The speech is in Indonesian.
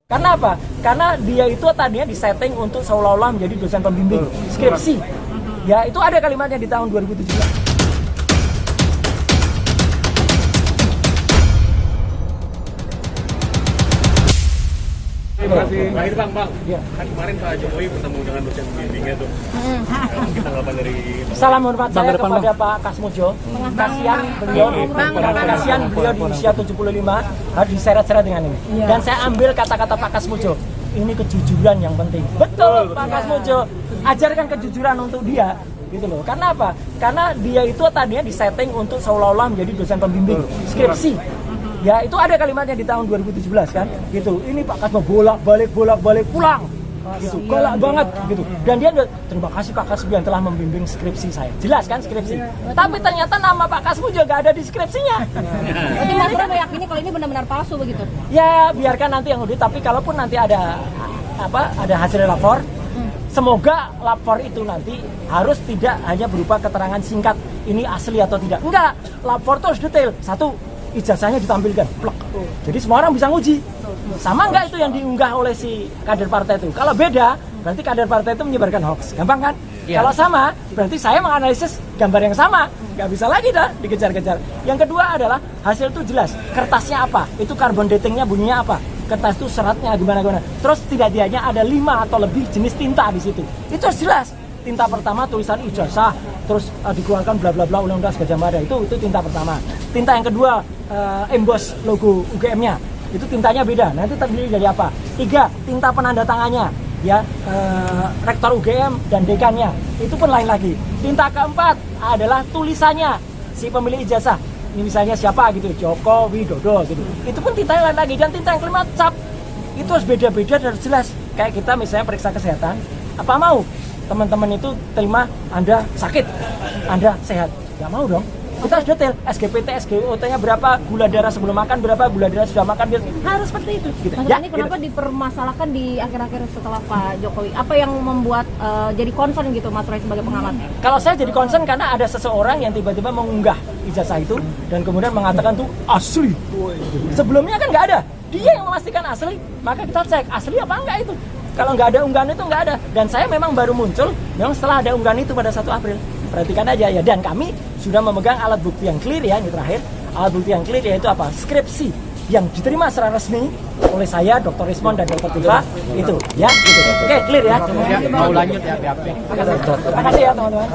Karena apa? Karena dia itu tadinya disetting untuk seolah-olah menjadi dosen pembimbing skripsi. Ya, itu ada kalimatnya di tahun 2017. Terima kasih. Terakhir Bang, Ya. Kan kemarin Pak Jokowi bertemu dengan dosen pembimbingnya tuh. Mungkin tanggapan dari Salam hormat saya kepada Pak Kasmojo. Kasihan beliau, kasihan beliau di usia 75 harus diseret-seret dengan ini. Dan saya ambil kata-kata Pak Kasmojo. Ini kejujuran yang penting. Betul, Pak Kasmojo. Ajarkan kejujuran untuk dia. Gitu loh. Karena apa? Karena dia itu tadinya disetting untuk seolah-olah menjadi dosen pembimbing skripsi. Ya, itu ada kalimatnya di tahun 2017 kan, gitu. Ini Pak Kasmo bolak-balik pulang, gitu. Galak banget, gitu. Dan dia terima kasih Pak Kasmo yang telah membimbing skripsi saya. Jelas kan skripsi. Tapi ternyata nama Pak Kasmo juga ada di skripsinya. Berarti Mas Bro meyakini kalau ini benar-benar palsu begitu? Ya, biarkan nanti yang audit. Tapi kalaupun nanti ada hasil lapor, semoga lapor itu nanti harus tidak hanya berupa keterangan singkat ini asli atau tidak. Enggak, lapor itu harus detail. Satu, ijazahnya ditampilkan, plek. Jadi semua orang bisa nguji. Sama enggak itu yang diunggah oleh si kader partai itu? Kalau beda, berarti kader partai itu menyebarkan hoax. Gampang kan? Ya. Kalau sama, berarti saya menganalisis gambar yang sama. Nggak bisa lagi dah dikejar-kejar. Yang kedua adalah hasil itu jelas. Kertasnya apa? Itu carbon datingnya bunyinya apa? Kertas itu seratnya gimana-gimana. Terus tidak-tidaknya ada 5 atau lebih jenis tinta di situ. Itu harus jelas. Tinta pertama tulisan ijazah, terus dikeluarkan bla bla bla Undang-Undang Gajah Mada, itu tinta pertama. Tinta yang kedua emboss logo UGM-nya, itu tintanya beda. Nanti terdiri dari apa? 3, tinta penanda tangannya, ya rektor UGM dan dekannya, itu pun lain lagi. Tinta keempat adalah tulisannya si pemilik ijazah. Ini misalnya siapa gitu, Joko Widodo gitu. Itu pun tinta yang lain lagi. Dan tinta yang kelima cap. Itu harus beda-beda dan harus jelas. Kayak kita misalnya periksa kesehatan, apa mau teman-teman itu terima Anda sakit, Anda sehat? Nggak mau dong. Kita harus detail, SGPT, SGOT-nya berapa, gula darah sebelum makan berapa, gula darah sudah makan, harus seperti itu. Gitu. Mas, ini kenapa dipermasalahkan di akhir-akhir setelah Pak Jokowi? Apa yang membuat jadi concern gitu Mas Roy sebagai pengamat? Kalau saya jadi concern karena ada seseorang yang tiba-tiba mengunggah ijazah itu dan kemudian mengatakan tuh asli. Sebelumnya kan nggak ada, dia yang memastikan asli, maka kita cek asli apa enggak itu. Kalau nggak ada unggahan itu nggak ada. Dan saya memang baru muncul memang setelah ada unggahan itu pada 1 April. Perhatikan aja ya. Dan kami sudah memegang alat bukti yang clear ya, ini terakhir. Alat bukti yang clear yaitu apa? Skripsi yang diterima secara resmi oleh saya, Dr. Rismon dan Dr. Tifa itu ya. Gitu. Oke, clear ya. mau lanjut ya BAP. Terima kasih ya teman-teman.